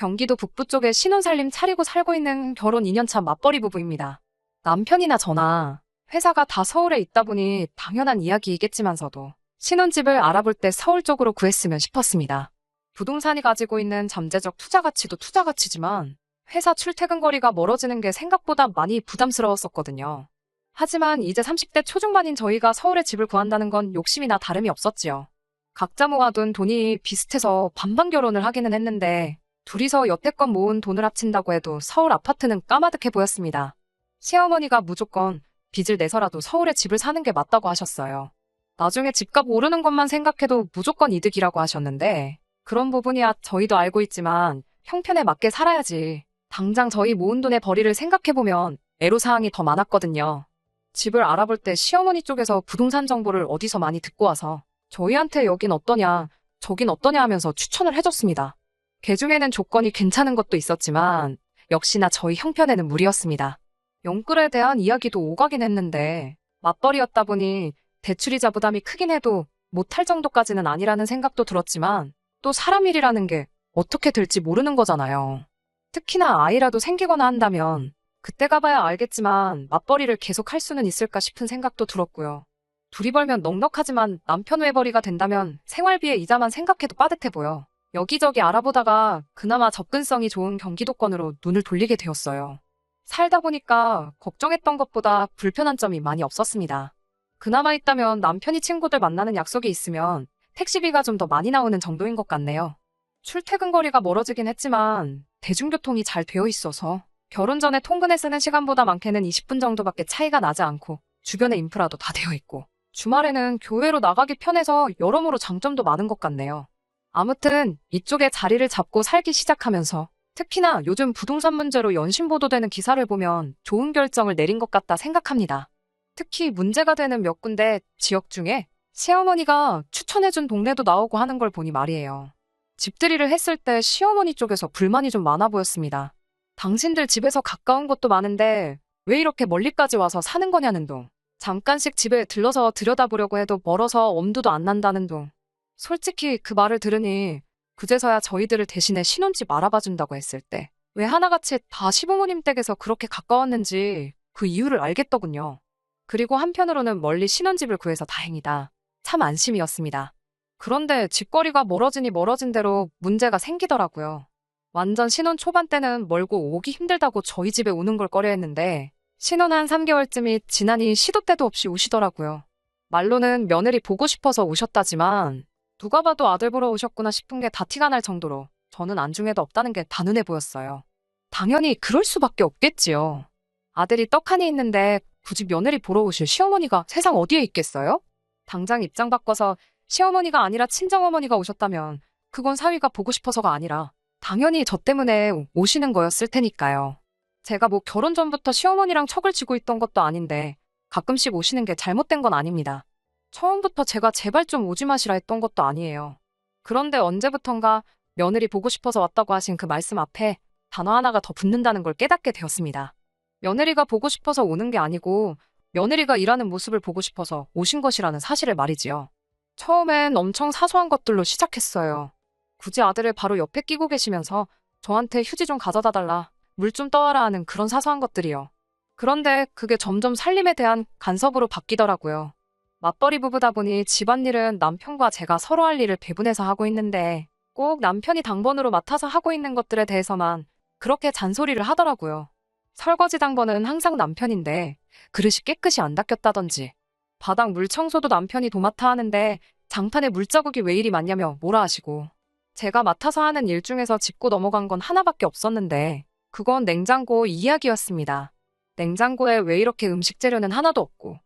경기도 북부 쪽에 신혼살림 차리고 살고 있는 결혼 2년차 맞벌이 부부입니다. 남편이나 저나 회사가 다 서울에 있다 보니 당연한 이야기이겠지만서도 신혼집을 알아볼 때 서울 쪽으로 구했으면 싶었습니다. 부동산이 가지고 있는 잠재적 투자 가치도 투자 가치지만 회사 출퇴근 거리가 멀어지는 게 생각보다 많이 부담스러웠었거든요. 하지만 이제 30대 초중반인 저희가 서울에 집을 구한다는 건 욕심이나 다름이 없었지요. 각자 모아둔 돈이 비슷해서 반반 결혼을 하기는 했는데 둘이서 여태껏 모은 돈을 합친다고 해도 서울 아파트는 까마득해 보였습니다. 시어머니가 무조건 빚을 내서라도 서울에 집을 사는 게 맞다고 하셨어요. 나중에 집값 오르는 것만 생각해도 무조건 이득이라고 하셨는데 그런 부분이야 저희도 알고 있지만 형편에 맞게 살아야지. 당장 저희 모은 돈의 벌이를 생각해보면 애로사항이 더 많았거든요. 집을 알아볼 때 시어머니 쪽에서 부동산 정보를 어디서 많이 듣고 와서 저희한테 여긴 어떠냐, 저긴 어떠냐 하면서 추천을 해줬습니다. 개중에는 조건이 괜찮은 것도 있었지만 역시나 저희 형편에는 무리였습니다. 영끌에 대한 이야기도 오가긴 했는데 맞벌이였다 보니 대출이자 부담이 크긴 해도 못할 정도까지는 아니라는 생각도 들었지만 또 사람 일이라는 게 어떻게 될지 모르는 거잖아요. 특히나 아이라도 생기거나 한다면 그때 가봐야 알겠지만 맞벌이를 계속 할 수는 있을까 싶은 생각도 들었고요. 둘이 벌면 넉넉하지만 남편 외벌이가 된다면 생활비의 이자만 생각해도 빠듯해 보여. 여기저기 알아보다가 그나마 접근성이 좋은 경기도권으로 눈을 돌리게 되었어요. 살다 보니까 걱정했던 것보다 불편한 점이 많이 없었습니다. 그나마 있다면 남편이 친구들 만나는 약속이 있으면 택시비가 좀 더 많이 나오는 정도인 것 같네요. 출퇴근 거리가 멀어지긴 했지만 대중교통이 잘 되어 있어서 결혼 전에 통근에 쓰는 시간보다 많게는 20분 정도밖에 차이가 나지 않고 주변에 인프라도 다 되어 있고 주말에는 교회로 나가기 편해서 여러모로 장점도 많은 것 같네요. 아무튼 이쪽에 자리를 잡고 살기 시작하면서 특히나 요즘 부동산 문제로 연신 보도되는 기사를 보면 좋은 결정을 내린 것 같다 생각합니다. 특히 문제가 되는 몇 군데 지역 중에 시어머니가 추천해준 동네도 나오고 하는 걸 보니 말이에요. 집들이를 했을 때 시어머니 쪽에서 불만이 좀 많아 보였습니다. 당신들 집에서 가까운 곳도 많은데 왜 이렇게 멀리까지 와서 사는 거냐는 둥. 잠깐씩 집에 들러서 들여다보려고 해도 멀어서 엄두도 안 난다는 둥. 솔직히 그 말을 들으니 그제서야 저희들을 대신에 신혼집 알아봐 준다고 했을 때 왜 하나같이 다 시부모님 댁에서 그렇게 가까웠는지 그 이유를 알겠더군요. 그리고 한편으로는 멀리 신혼집을 구해서 다행이다. 참 안심이었습니다. 그런데 집거리가 멀어지니 멀어진 대로 문제가 생기더라고요. 완전 신혼 초반 때는 멀고 오기 힘들다고 저희 집에 오는 걸 꺼려했는데 신혼 한 3개월쯤이 지나니 시도 때도 없이 오시더라고요. 말로는 며느리 보고 싶어서 오셨다지만 누가 봐도 아들 보러 오셨구나 싶은 게 다 티가 날 정도로 저는 안중에도 없다는 게 다 눈에 보였어요. 당연히 그럴 수밖에 없겠지요. 아들이 떡하니 있는데 굳이 며느리 보러 오실 시어머니가 세상 어디에 있겠어요? 당장 입장 바꿔서 시어머니가 아니라 친정어머니가 오셨다면 그건 사위가 보고 싶어서가 아니라 당연히 저 때문에 오시는 거였을 테니까요. 제가 뭐 결혼 전부터 시어머니랑 척을 지고 있던 것도 아닌데 가끔씩 오시는 게 잘못된 건 아닙니다. 처음부터 제가 제발 좀 오지 마시라 했던 것도 아니에요. 그런데 언제부턴가 며느리 보고 싶어서 왔다고 하신 그 말씀 앞에 단어 하나가 더 붙는다는 걸 깨닫게 되었습니다. 며느리가 보고 싶어서 오는 게 아니고 며느리가 일하는 모습을 보고 싶어서 오신 것이라는 사실을 말이지요. 처음엔 엄청 사소한 것들로 시작했어요. 굳이 아들을 바로 옆에 끼고 계시면서 저한테 휴지 좀 가져다 달라, 물 좀 떠와라 하는 그런 사소한 것들이요. 그런데 그게 점점 살림에 대한 간섭으로 바뀌더라고요. 맞벌이 부부다 보니 집안일은 남편과 제가 서로 할 일을 배분해서 하고 있는데 꼭 남편이 당번으로 맡아서 하고 있는 것들에 대해서만 그렇게 잔소리를 하더라고요. 설거지 당번은 항상 남편인데 그릇이 깨끗이 안 닦였다든지 바닥 물 청소도 남편이 도맡아 하는데 장판에 물자국이 왜 이리 많냐며 뭐라 하시고 제가 맡아서 하는 일 중에서 짚고 넘어간 건 하나밖에 없었는데 그건 냉장고 이야기였습니다. 냉장고에 왜 이렇게 음식 재료는 하나도 없고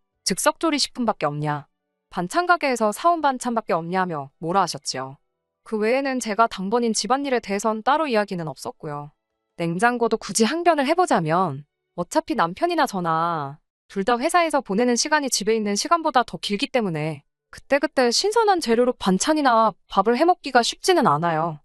즉석조리식품밖에 없냐, 반찬 가게에서 사온 반찬밖에 없냐며 뭐라 하셨지요. 그 외에는 제가 당번인 집안일에 대해선 따로 이야기는 없었고요. 냉장고도 굳이 항변을 해보자면 어차피 남편이나 저나 둘 다 회사에서 보내는 시간이 집에 있는 시간보다 더 길기 때문에 그때그때 신선한 재료로 반찬이나 밥을 해먹기가 쉽지는 않아요.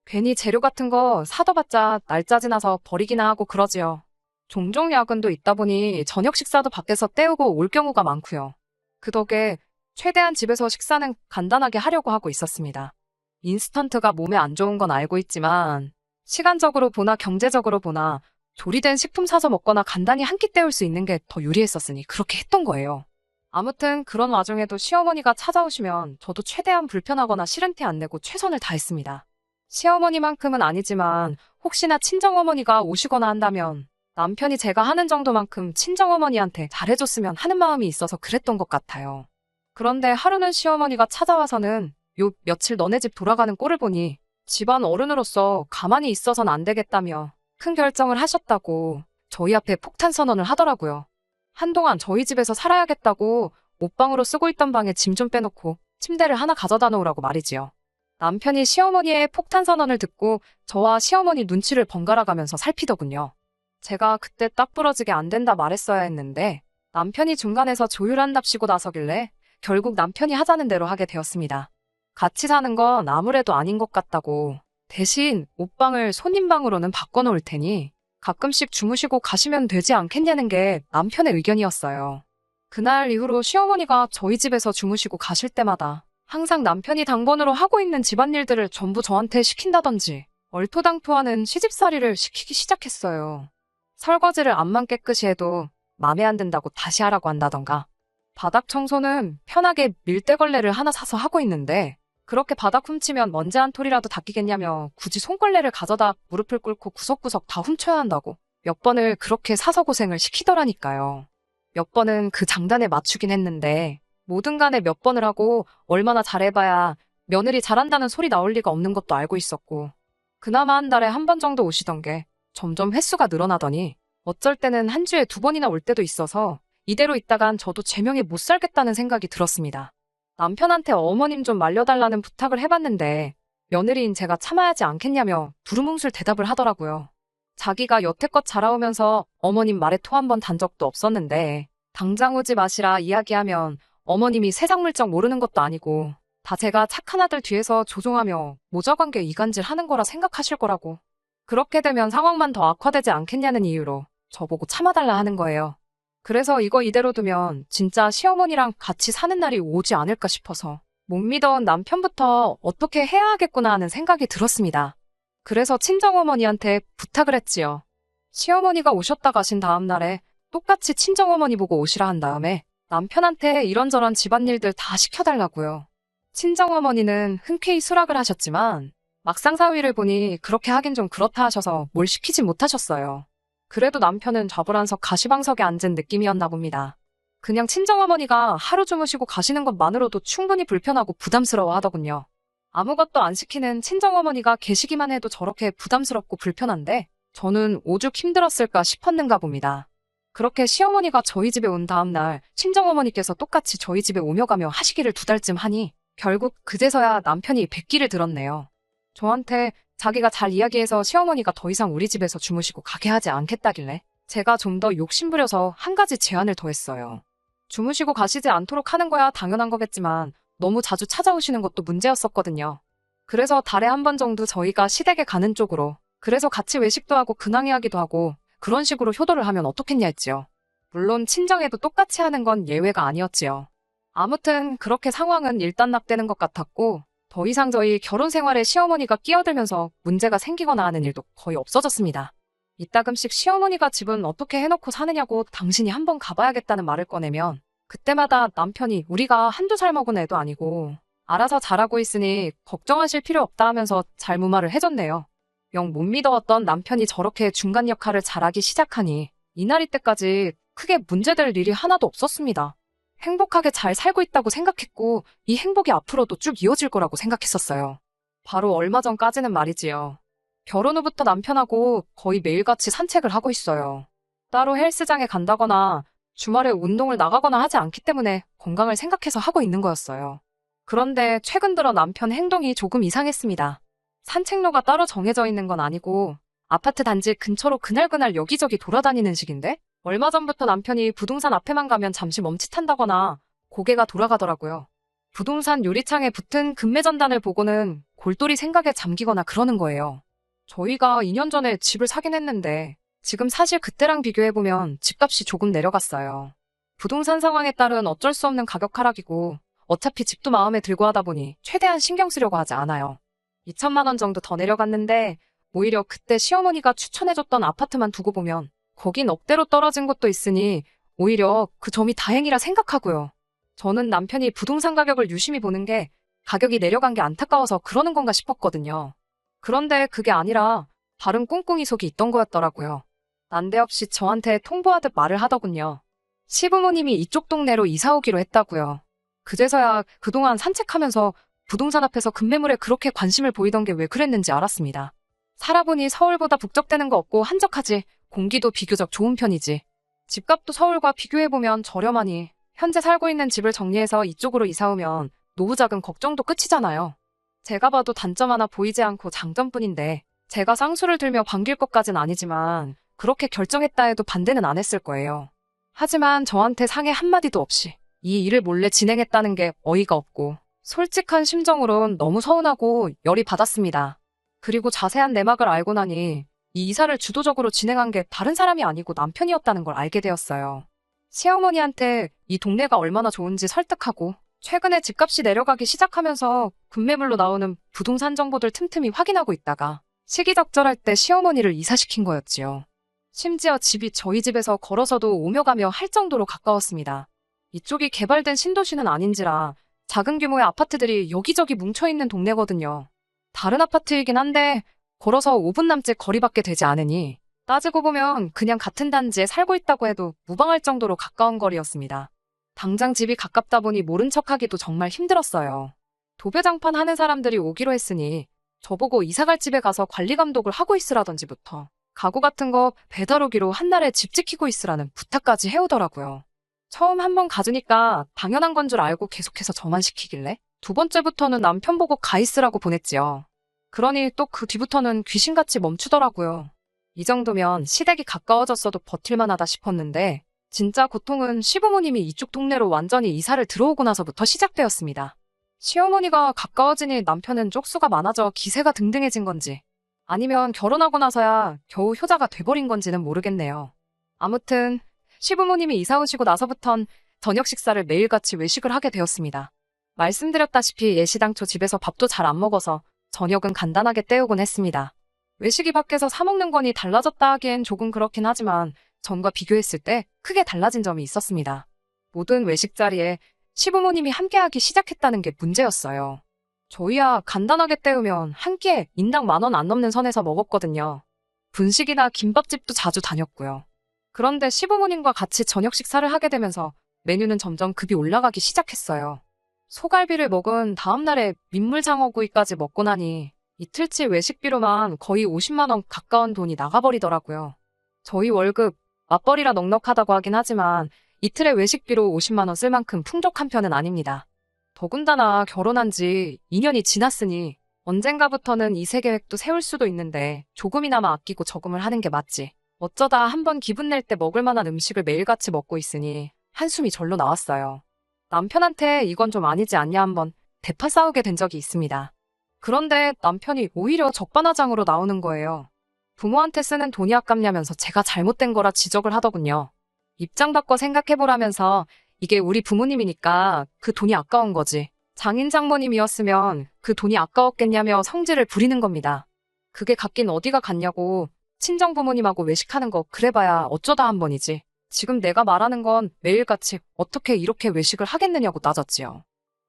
괜히 재료 같은 거 사둬봤자 날짜 지나서 버리기나 하고 그러지요. 종종 야근도 있다 보니 저녁 식사도 밖에서 때우고 올 경우가 많고요. 그 덕에 최대한 집에서 식사는 간단하게 하려고 하고 있었습니다. 인스턴트가 몸에 안 좋은 건 알고 있지만 시간적으로 보나 경제적으로 보나 조리된 식품 사서 먹거나 간단히 한 끼 때울 수 있는 게 더 유리했었으니 그렇게 했던 거예요. 아무튼 그런 와중에도 시어머니가 찾아오시면 저도 최대한 불편하거나 싫은 티 안 내고 최선을 다했습니다. 시어머니만큼은 아니지만 혹시나 친정어머니가 오시거나 한다면 남편이 제가 하는 정도만큼 친정어머니한테 잘해줬으면 하는 마음이 있어서 그랬던 것 같아요. 그런데 하루는 시어머니가 찾아와서는 요 며칠 너네 집 돌아가는 꼴을 보니 집안 어른으로서 가만히 있어선 안 되겠다며 큰 결정을 하셨다고 저희 앞에 폭탄 선언을 하더라고요. 한동안 저희 집에서 살아야겠다고 옷방으로 쓰고 있던 방에 짐 좀 빼놓고 침대를 하나 가져다 놓으라고 말이지요. 남편이 시어머니의 폭탄 선언을 듣고 저와 시어머니 눈치를 번갈아 가면서 살피더군요. 제가 그때 딱 부러지게 안 된다 말했어야 했는데 남편이 중간에서 조율한답시고 나서길래 결국 남편이 하자는 대로 하게 되었습니다. 같이 사는 건 아무래도 아닌 것 같다고 대신 옷방을 손님방으로는 바꿔놓을 테니 가끔씩 주무시고 가시면 되지 않겠냐는 게 남편의 의견이었어요. 그날 이후로 시어머니가 저희 집에서 주무시고 가실 때마다 항상 남편이 당번으로 하고 있는 집안일들을 전부 저한테 시킨다든지 얼토당토하는 시집살이를 시키기 시작했어요. 설거지를 암만 깨끗이 해도 맘에 안 든다고 다시 하라고 한다던가 바닥 청소는 편하게 밀대걸레를 하나 사서 하고 있는데 그렇게 바닥 훔치면 먼지 한 톨이라도 닦이겠냐며 굳이 손걸레를 가져다 무릎을 꿇고 구석구석 다 훔쳐야 한다고 몇 번을 그렇게 사서 고생을 시키더라니까요. 몇 번은 그 장단에 맞추긴 했는데 뭐든 간에 몇 번을 하고 얼마나 잘해봐야 며느리 잘한다는 소리 나올 리가 없는 것도 알고 있었고 그나마 한 달에 한 번 정도 오시던 게 점점 횟수가 늘어나더니 어쩔 때는 한 주에 2번이나 올 때도 있어서 이대로 있다간 저도 제명에 못 살겠다는 생각이 들었습니다. 남편한테 어머님 좀 말려달라는 부탁을 해봤는데 며느리인 제가 참아야지 않겠냐며 두루뭉술 대답을 하더라고요. 자기가 여태껏 자라오면서 어머님 말에 토 한 번 단 적도 없었는데 당장 오지 마시라 이야기하면 어머님이 세상 물정 모르는 것도 아니고 다 제가 착한 아들 뒤에서 조종하며 모자관계 이간질 하는 거라 생각하실 거라고. 그렇게 되면 상황만 더 악화되지 않겠냐는 이유로 저보고 참아달라 하는 거예요. 그래서 이거 이대로 두면 진짜 시어머니랑 같이 사는 날이 오지 않을까 싶어서 못 믿어온 남편부터 어떻게 해야 하겠구나 하는 생각이 들었습니다. 그래서 친정어머니한테 부탁을 했지요. 시어머니가 오셨다 가신 다음 날에 똑같이 친정어머니 보고 오시라 한 다음에 남편한테 이런저런 집안일들 다 시켜달라고요. 친정어머니는 흔쾌히 수락을 하셨지만 막상 사위를 보니 그렇게 하긴 좀 그렇다 하셔서 뭘 시키지 못하셨어요. 그래도 남편은 좌불안석 가시방석에 앉은 느낌이었나 봅니다. 그냥 친정어머니가 하루 주무시고 가시는 것만으로도 충분히 불편하고 부담스러워 하더군요. 아무것도 안 시키는 친정어머니가 계시기만 해도 저렇게 부담스럽고 불편한데 저는 오죽 힘들었을까 싶었는가 봅니다. 그렇게 시어머니가 저희 집에 온 다음 날 친정어머니께서 똑같이 저희 집에 오며 가며 하시기를 2달쯤 하니 결국 그제서야 남편이 백기를 들었네요. 저한테 자기가 잘 이야기해서 시어머니가 더 이상 우리 집에서 주무시고 가게 하지 않겠다길래 제가 좀 더 욕심부려서 한 가지 제안을 더했어요. 주무시고 가시지 않도록 하는 거야 당연한 거겠지만 너무 자주 찾아오시는 것도 문제였었거든요. 그래서 달에 한 번 정도 저희가 시댁에 가는 쪽으로 그래서 같이 외식도 하고 근황 이야기도 하고 그런 식으로 효도를 하면 어떻겠냐 했지요. 물론 친정에도 똑같이 하는 건 예외가 아니었지요. 아무튼 그렇게 상황은 일단락되는 것 같았고 더 이상 저희 결혼 생활에 시어머니가 끼어들면서 문제가 생기거나 하는 일도 거의 없어졌습니다. 이따금씩 시어머니가 집은 어떻게 해놓고 사느냐고 당신이 한번 가봐야겠다는 말을 꺼내면 그때마다 남편이 우리가 한두 살 먹은 애도 아니고 알아서 잘하고 있으니 걱정하실 필요 없다 하면서 잘 무마를 해줬네요. 영 못 믿어왔던 남편이 저렇게 중간 역할을 잘하기 시작하니 이날이 때까지 크게 문제될 일이 하나도 없었습니다. 행복하게 잘 살고 있다고 생각했고 이 행복이 앞으로도 쭉 이어질 거라고 생각했었어요. 바로 얼마 전까지는 말이지요. 결혼 후부터 남편하고 거의 매일같이 산책을 하고 있어요. 따로 헬스장에 간다거나 주말에 운동을 나가거나 하지 않기 때문에 건강을 생각해서 하고 있는 거였어요. 그런데 최근 들어 남편 행동이 조금 이상했습니다. 산책로가 따로 정해져 있는 건 아니고 아파트 단지 근처로 그날그날 여기저기 돌아다니는 식인데 얼마 전부터 남편이 부동산 앞에만 가면 잠시 멈칫한다거나 고개가 돌아가더라고요. 부동산 유리창에 붙은 금매전단을 보고는 골똘히 생각에 잠기거나 그러는 거예요. 저희가 2년 전에 집을 사긴 했는데 지금 사실 그때랑 비교해보면 집값이 조금 내려갔어요. 부동산 상황에 따른 어쩔 수 없는 가격 하락이고 어차피 집도 마음에 들고 하다 보니 최대한 신경 쓰려고 하지 않아요. 2천만 원 정도 더 내려갔는데 오히려 그때 시어머니가 추천해줬던 아파트만 두고 보면 거긴 억대로 떨어진 곳도 있으니 오히려 그 점이 다행이라 생각하고요. 저는 남편이 부동산 가격을 유심히 보는 게 가격이 내려간 게 안타까워서 그러는 건가 싶었거든요. 그런데 그게 아니라 다른 꿍꿍이 속이 있던 거였더라고요. 난데없이 저한테 통보하듯 말을 하더군요. 시부모님이 이쪽 동네로 이사 오기로 했다고요. 그제서야 그동안 산책하면서 부동산 앞에서 급매물에 그렇게 관심을 보이던 게 왜 그랬는지 알았습니다. 살아보니 서울보다 북적대는 거 없고 한적하지, 공기도 비교적 좋은 편이지. 집값도 서울과 비교해보면 저렴하니 현재 살고 있는 집을 정리해서 이쪽으로 이사 오면 노후자금 걱정도 끝이잖아요. 제가 봐도 단점 하나 보이지 않고 장점뿐인데 제가 쌍수를 들며 반길 것까진 아니지만 그렇게 결정했다 해도 반대는 안 했을 거예요. 하지만 저한테 상의 한마디도 없이 이 일을 몰래 진행했다는 게 어이가 없고 솔직한 심정으론 너무 서운하고 열이 받았습니다. 그리고 자세한 내막을 알고 나니 이 이사를 주도적으로 진행한 게 다른 사람이 아니고 남편이었다는 걸 알게 되었어요. 시어머니한테 이 동네가 얼마나 좋은지 설득하고 최근에 집값이 내려가기 시작하면서 급매물로 나오는 부동산 정보들 틈틈이 확인하고 있다가 시기적절할 때 시어머니를 이사시킨 거였지요. 심지어 집이 저희 집에서 걸어서도 오며 가며 할 정도로 가까웠습니다. 이쪽이 개발된 신도시는 아닌지라 작은 규모의 아파트들이 여기저기 뭉쳐있는 동네거든요. 다른 아파트이긴 한데 걸어서 5분 남짓 거리밖에 되지 않으니 따지고 보면 그냥 같은 단지에 살고 있다고 해도 무방할 정도로 가까운 거리였습니다. 당장 집이 가깝다 보니 모른 척하기도 정말 힘들었어요. 도배장판 하는 사람들이 오기로 했으니 저보고 이사갈 집에 가서 관리 감독을 하고 있으라던지부터 가구 같은 거 배달 오기로 한날에 집 지키고 있으라는 부탁까지 해오더라고요. 처음 한번 가주니까 당연한 건 줄 알고 계속해서 저만 시키길래 두 번째부터는 남편 보고 가 있으라고 보냈지요. 그러니 또 그 뒤부터는 귀신같이 멈추더라고요. 이 정도면 시댁이 가까워졌어도 버틸만하다 싶었는데 진짜 고통은 시부모님이 이쪽 동네로 완전히 이사를 들어오고 나서부터 시작되었습니다. 시어머니가 가까워지니 남편은 쪽수가 많아져 기세가 등등해진 건지 아니면 결혼하고 나서야 겨우 효자가 돼버린 건지는 모르겠네요. 아무튼 시부모님이 이사 오시고 나서부턴 저녁 식사를 매일같이 외식을 하게 되었습니다. 말씀드렸다시피 예시당초 집에서 밥도 잘 안 먹어서 저녁은 간단하게 때우곤 했습니다. 외식이 밖에서 사 먹는 거니 달라졌다 하기엔 조금 그렇긴 하지만 전과 비교했을 때 크게 달라진 점이 있었습니다. 모든 외식 자리에 시부모님이 함께하기 시작했다는 게 문제였어요. 저희야 간단하게 때우면 한 끼에 인당 10,000원 안 넘는 선에서 먹었거든요. 분식이나 김밥집도 자주 다녔고요. 그런데 시부모님과 같이 저녁 식사를 하게 되면서 메뉴는 점점 급이 올라가기 시작했어요. 소갈비를 먹은 다음날에 민물장어구이까지 먹고 나니 이틀치 외식비로만 거의 50만 원 가까운 돈이 나가버리더라고요. 저희 월급 맞벌이라 넉넉하다고 하긴 하지만 이틀의 외식비로 50만 원 쓸 만큼 풍족한 편은 아닙니다. 더군다나 결혼한 지 2년이 지났으니 언젠가부터는 이세 계획도 세울 수도 있는데 조금이나마 아끼고 저금을 하는 게 맞지. 어쩌다 한번 기분 낼 때 먹을 만한 음식을 매일같이 먹고 있으니 한숨이 절로 나왔어요. 남편한테 이건 좀 아니지 않냐 한번 대파 싸우게 된 적이 있습니다. 그런데 남편이 오히려 적반하장으로 나오는 거예요. 부모한테 쓰는 돈이 아깝냐면서 제가 잘못된 거라 지적을 하더군요. 입장 바꿔 생각해보라면서 이게 우리 부모님이니까 그 돈이 아까운 거지. 장인 장모님이었으면 그 돈이 아까웠겠냐며 성질을 부리는 겁니다. 그게 갚긴 어디가 갔냐고 친정 부모님하고 외식하는 거 그래봐야 어쩌다 한 번이지. 지금 내가 말하는 건 매일같이 어떻게 이렇게 외식을 하겠느냐고 따졌지요.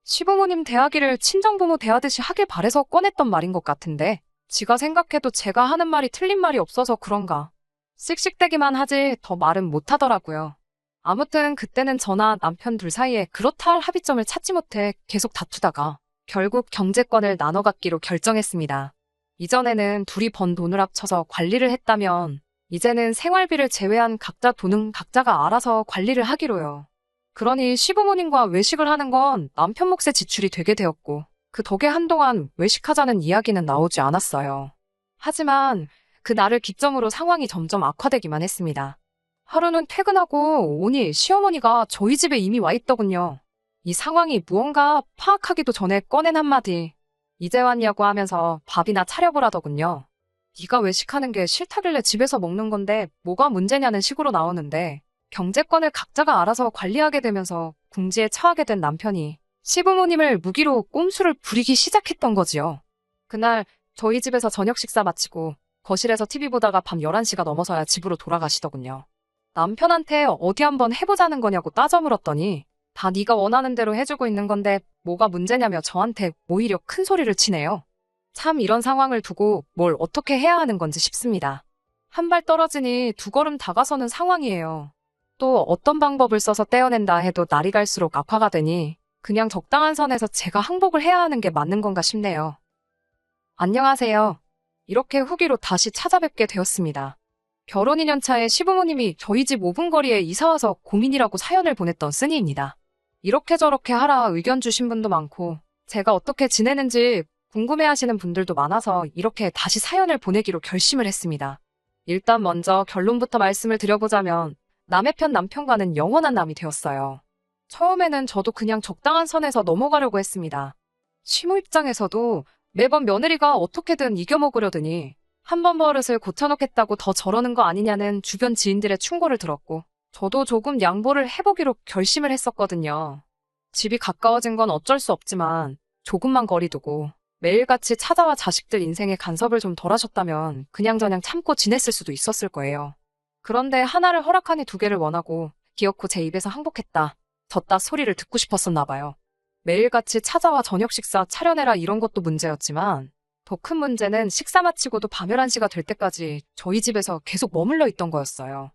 시부모님 대하기를 친정부모 대하듯이 하길 바래서 꺼냈던 말인 것 같은데 지가 생각해도 제가 하는 말이 틀린 말이 없어서 그런가. 씩씩대기만 하지 더 말은 못하더라고요. 아무튼 그때는 저나 남편 둘 사이에 그렇다 할 합의점을 찾지 못해 계속 다투다가 결국 경제권을 나눠 갖기로 결정했습니다. 이전에는 둘이 번 돈을 합쳐서 관리를 했다면 이제는 생활비를 제외한 각자 돈은 각자가 알아서 관리를 하기로요. 그러니 시부모님과 외식을 하는 건 남편 몫의 지출이 되게 되었고 그 덕에 한동안 외식하자는 이야기는 나오지 않았어요. 하지만 그 날을 기점으로 상황이 점점 악화되기만 했습니다. 하루는 퇴근하고 오니 시어머니가 저희 집에 이미 와 있더군요. 이 상황이 무언가 파악하기도 전에 꺼낸 한마디. 이제 왔냐고 하면서 밥이나 차려보라더군요. 네가 외식하는 게 싫다길래 집에서 먹는 건데 뭐가 문제냐는 식으로 나오는데 경제권을 각자가 알아서 관리하게 되면서 궁지에 처하게 된 남편이 시부모님을 무기로 꼼수를 부리기 시작했던 거지요. 그날 저희 집에서 저녁 식사 마치고 거실에서 TV 보다가 밤 11시가 넘어서야 집으로 돌아가시더군요. 남편한테 어디 한번 해보자는 거냐고 따져 물었더니 다 네가 원하는 대로 해주고 있는 건데 뭐가 문제냐며 저한테 오히려 큰 소리를 치네요. 참 이런 상황을 두고 뭘 어떻게 해야 하는 건지 싶습니다. 한 발 떨어지니 두 걸음 다가서는 상황이에요. 또 어떤 방법을 써서 떼어낸다 해도 날이 갈수록 악화가 되니 그냥 적당한 선에서 제가 항복을 해야 하는 게 맞는 건가 싶네요. 안녕하세요. 이렇게 후기로 다시 찾아뵙게 되었습니다. 결혼 2년 차에 시부모님이 저희 집 5분 거리에 이사와서 고민이라고 사연을 보냈던 쓰니입니다. 이렇게 저렇게 하라 의견 주신 분도 많고 제가 어떻게 지내는지 궁금해하시는 분들도 많아서 이렇게 다시 사연을 보내기로 결심을 했습니다. 일단 먼저 결론부터 말씀을 드려보자면 남의 편 남편과는 영원한 남이 되었어요. 처음에는 저도 그냥 적당한 선에서 넘어가려고 했습니다. 시모 입장에서도 매번 며느리가 어떻게든 이겨먹으려더니 한 번 버릇을 고쳐놓겠다고 더 저러는 거 아니냐는 주변 지인들의 충고를 들었고 저도 조금 양보를 해보기로 결심을 했었거든요. 집이 가까워진 건 어쩔 수 없지만 조금만 거리 두고 매일같이 찾아와 자식들 인생에 간섭을 좀 덜 하셨다면 그냥저냥 참고 지냈을 수도 있었을 거예요. 그런데 하나를 허락하니 두 개를 원하고 기어코 제 입에서 항복했다, 졌다 소리를 듣고 싶었었나 봐요. 매일같이 찾아와 저녁 식사 차려내라 이런 것도 문제였지만 더 큰 문제는 식사 마치고도 밤 11시가 될 때까지 저희 집에서 계속 머물러 있던 거였어요.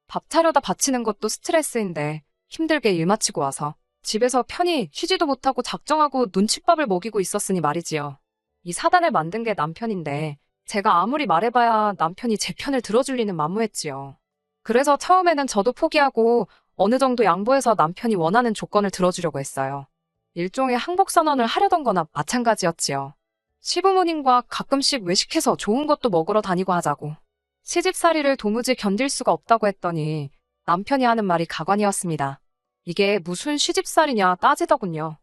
밥 차려다 바치는 것도 스트레스인데 힘들게 일 마치고 와서 집에서 편히 쉬지도 못하고 작정하고 눈칫밥을 먹이고 있었으니 말이지요. 이 사단을 만든 게 남편인데 제가 아무리 말해봐야 남편이 제 편을 들어줄 리는 만무했지요. 그래서 처음에는 저도 포기하고 어느 정도 양보해서 남편이 원하는 조건을 들어주려고 했어요. 일종의 항복선언을 하려던 거나 마찬가지였지요. 시부모님과 가끔씩 외식해서 좋은 것도 먹으러 다니고 하자고. 시집살이를 도무지 견딜 수가 없다고 했더니 남편이 하는 말이 가관이었습니다. 이게 무슨 시집살이냐 따지더군요.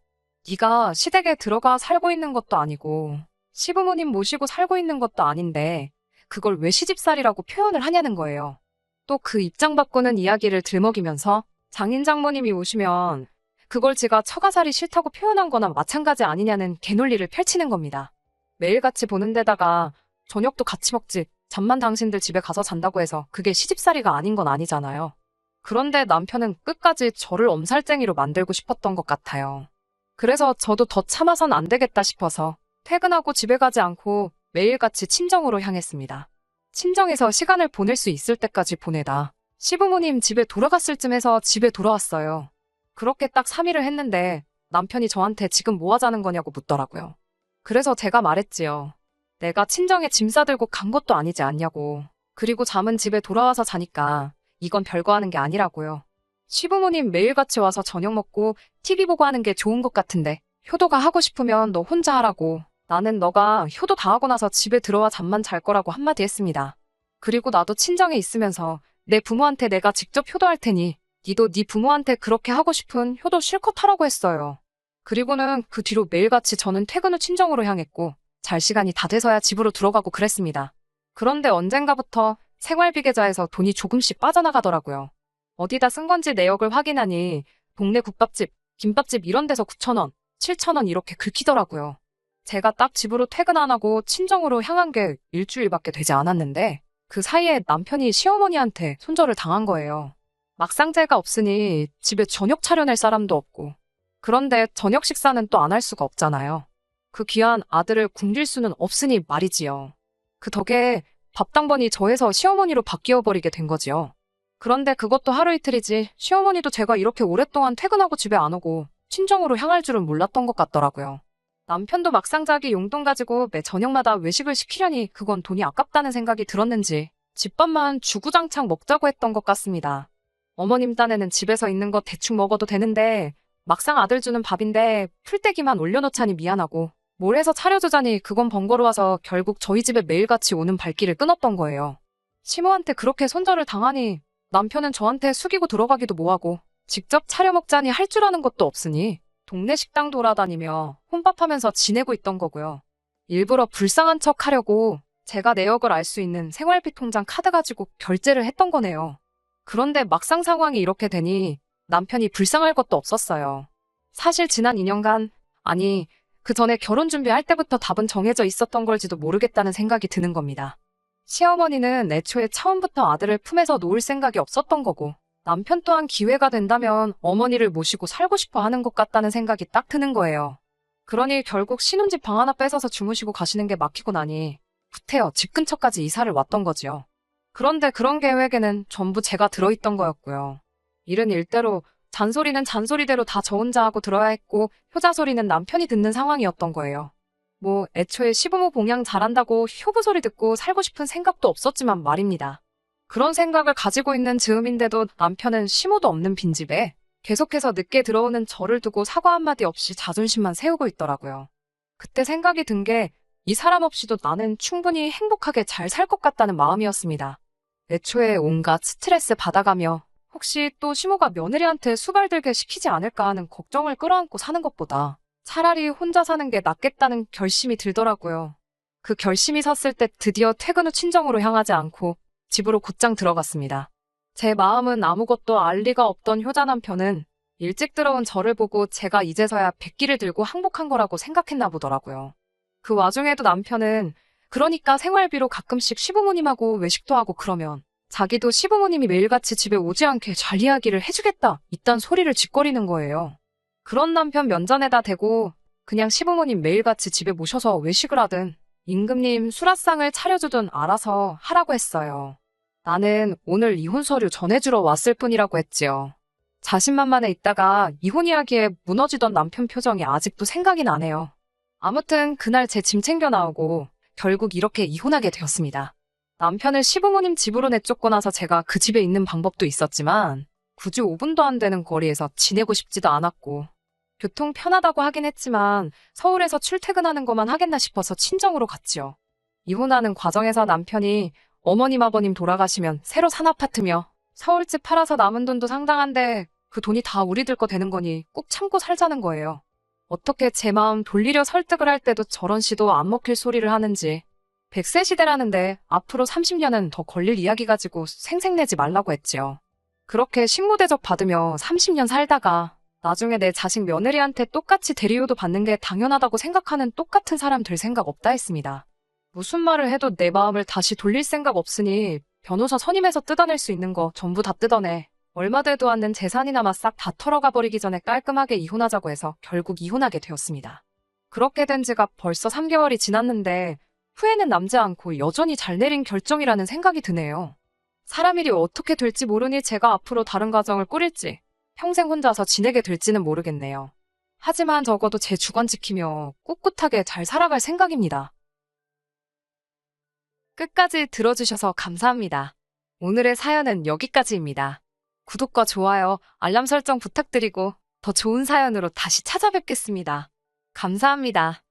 네가 시댁에 들어가 살고 있는 것도 아니고 시부모님 모시고 살고 있는 것도 아닌데 그걸 왜 시집살이라고 표현을 하냐는 거예요. 또 그 입장 바꾸는 이야기를 들먹이면서 장인 장모님이 오시면 그걸 제가 처가살이 싫다고 표현한 거나 마찬가지 아니냐는 개논리를 펼치는 겁니다. 매일같이 보는 데다가 저녁도 같이 먹지 잠만 당신들 집에 가서 잔다고 해서 그게 시집살이가 아닌 건 아니잖아요. 그런데 남편은 끝까지 저를 엄살쟁이로 만들고 싶었던 것 같아요. 그래서 저도 더 참아선 안 되겠다 싶어서 퇴근하고 집에 가지 않고 매일같이 친정으로 향했습니다. 친정에서 시간을 보낼 수 있을 때까지 보내다 시부모님 집에 돌아갔을 쯤에서 집에 돌아왔어요. 그렇게 딱 3일을 했는데 남편이 저한테 지금 뭐 하자는 거냐고 묻더라고요. 그래서 제가 말했지요. 내가 친정에 짐 싸들고 간 것도 아니지 않냐고. 그리고 잠은 집에 돌아와서 자니까 이건 별거 하는 게 아니라고요. 시부모님 매일같이 와서 저녁 먹고 TV 보고 하는 게 좋은 것 같은데 효도가 하고 싶으면 너 혼자 하라고. 나는 너가 효도 다 하고 나서 집에 들어와 잠만 잘 거라고 한마디 했습니다. 그리고 나도 친정에 있으면서 내 부모한테 내가 직접 효도할 테니 니도 네 부모한테 그렇게 하고 싶은 효도 실컷 하라고 했어요. 그리고는 그 뒤로 매일같이 저는 퇴근 후 친정으로 향했고 잘 시간이 다 돼서야 집으로 들어가고 그랬습니다. 그런데 언젠가부터 생활비 계좌에서 돈이 조금씩 빠져나가더라고요. 어디다 쓴 건지 내역을 확인하니 동네 국밥집, 김밥집 이런 데서 9,000원, 7,000원 이렇게 긁히더라고요. 제가 딱 집으로 퇴근 안 하고 친정으로 향한 게 일주일밖에 되지 않았는데 그 사이에 남편이 시어머니한테 손절을 당한 거예요. 막상 제가 없으니 집에 저녁 차려낼 사람도 없고 그런데 저녁 식사는 또 안 할 수가 없잖아요. 그 귀한 아들을 굶길 수는 없으니 말이지요. 그 덕에 밥당번이 저에서 시어머니로 바뀌어버리게 된 거지요. 그런데 그것도 하루 이틀이지 시어머니도 제가 이렇게 오랫동안 퇴근하고 집에 안 오고 친정으로 향할 줄은 몰랐던 것 같더라고요. 남편도 막상 자기 용돈 가지고 매 저녁마다 외식을 시키려니 그건 돈이 아깝다는 생각이 들었는지 집밥만 주구장창 먹자고 했던 것 같습니다. 어머님 딴에는 집에서 있는 거 대충 먹어도 되는데 막상 아들 주는 밥인데 풀떼기만 올려놓자니 미안하고 뭘 해서 차려주자니 그건 번거로워서 결국 저희 집에 매일같이 오는 발길을 끊었던 거예요. 시모한테 그렇게 손절을 당하니 남편은 저한테 숙이고 들어가기도 뭐하고 직접 차려 먹자니 할 줄 아는 것도 없으니 동네 식당 돌아다니며 혼밥하면서 지내고 있던 거고요. 일부러 불쌍한 척 하려고 제가 내역을 알 수 있는 생활비 통장 카드 가지고 결제를 했던 거네요. 그런데 막상 상황이 이렇게 되니 남편이 불쌍할 것도 없었어요. 사실 지난 2년간, 아니 그 전에 결혼 준비할 때부터 답은 정해져 있었던 걸지도 모르겠다는 생각이 드는 겁니다. 시어머니는 애초에 처음부터 아들을 품에서 놓을 생각이 없었던 거고, 남편 또한 기회가 된다면 어머니를 모시고 살고 싶어 하는 것 같다는 생각이 딱 드는 거예요. 그러니 결국 신혼집 방 하나 뺏어서 주무시고 가시는 게 막히고 나니 구태여 집 근처까지 이사를 왔던 거지요. 그런데 그런 계획에는 전부 제가 들어있던 거였고요. 일은 일대로, 잔소리는 잔소리대로 다 저 혼자 하고 들어야 했고, 효자 소리는 남편이 듣는 상황이었던 거예요. 뭐 애초에 시부모 봉양 잘한다고 효부 소리 듣고 살고 싶은 생각도 없었지만 말입니다. 그런 생각을 가지고 있는 즈음인데도 남편은 시모도 없는 빈집에 계속해서 늦게 들어오는 저를 두고 사과 한마디 없이 자존심만 세우고 있더라고요. 그때 생각이 든 게 이 사람 없이도 나는 충분히 행복하게 잘 살 것 같다는 마음이었습니다. 애초에 온갖 스트레스 받아가며 혹시 또 시모가 며느리한테 수발들게 시키지 않을까 하는 걱정을 끌어안고 사는 것보다 차라리 혼자 사는 게 낫겠다는 결심이 들더라고요. 그 결심이 섰을 때 드디어 퇴근 후 친정으로 향하지 않고 집으로 곧장 들어갔습니다. 제 마음은 아무것도 알 리가 없던 효자 남편은 일찍 들어온 저를 보고 제가 이제서야 백기를 들고 항복한 거라고 생각했나 보더라고요. 그 와중에도 남편은 그러니까 생활비로 가끔씩 시부모님하고 외식도 하고 그러면 자기도 시부모님이 매일같이 집에 오지 않게 잘 이야기를 해주겠다 이딴 소리를 짓거리는 거예요. 그런 남편 면전에다 대고 그냥 시부모님 매일같이 집에 모셔서 외식을 하든 임금님 수라상을 차려주든 알아서 하라고 했어요. 나는 오늘 이혼 서류 전해주러 왔을 뿐이라고 했지요. 자신만만해 있다가 이혼 이야기에 무너지던 남편 표정이 아직도 생각이 나네요. 아무튼 그날 제 짐 챙겨 나오고 결국 이렇게 이혼하게 되었습니다. 남편을 시부모님 집으로 내쫓고 나서 제가 그 집에 있는 방법도 있었지만 굳이 5분도 안 되는 거리에서 지내고 싶지도 않았고 교통 편하다고 하긴 했지만 서울에서 출퇴근하는 것만 하겠나 싶어서 친정으로 갔지요. 이혼하는 과정에서 남편이 어머님 아버님 돌아가시면 새로 산 아파트며 서울집 팔아서 남은 돈도 상당한데 그 돈이 다 우리들 거 되는 거니 꾹 참고 살자는 거예요. 어떻게 제 마음 돌리려 설득을 할 때도 저런 시도 안 먹힐 소리를 하는지. 100세 시대라는데 앞으로 30년은 더 걸릴 이야기 가지고 생색내지 말라고 했지요. 그렇게 식모대접 받으며 30년 살다가 나중에 내 자식 며느리한테 똑같이 대리효도 받는 게 당연하다고 생각하는 똑같은 사람 될 생각 없다 했습니다. 무슨 말을 해도 내 마음을 다시 돌릴 생각 없으니 변호사 선임해서 뜯어낼 수 있는 거 전부 다 뜯어내. 얼마 되도 않는 재산이나마 싹 다 털어가 버리기 전에 깔끔하게 이혼하자고 해서 결국 이혼하게 되었습니다. 그렇게 된 지가 벌써 3개월이 지났는데 후회는 남지 않고 여전히 잘 내린 결정이라는 생각이 드네요. 사람 일이 어떻게 될지 모르니 제가 앞으로 다른 가정을 꾸릴지 평생 혼자서 지내게 될지는 모르겠네요. 하지만 적어도 제 주관 지키며 꿋꿋하게 잘 살아갈 생각입니다. 끝까지 들어주셔서 감사합니다. 오늘의 사연은 여기까지입니다. 구독과 좋아요, 알람 설정 부탁드리고 더 좋은 사연으로 다시 찾아뵙겠습니다. 감사합니다.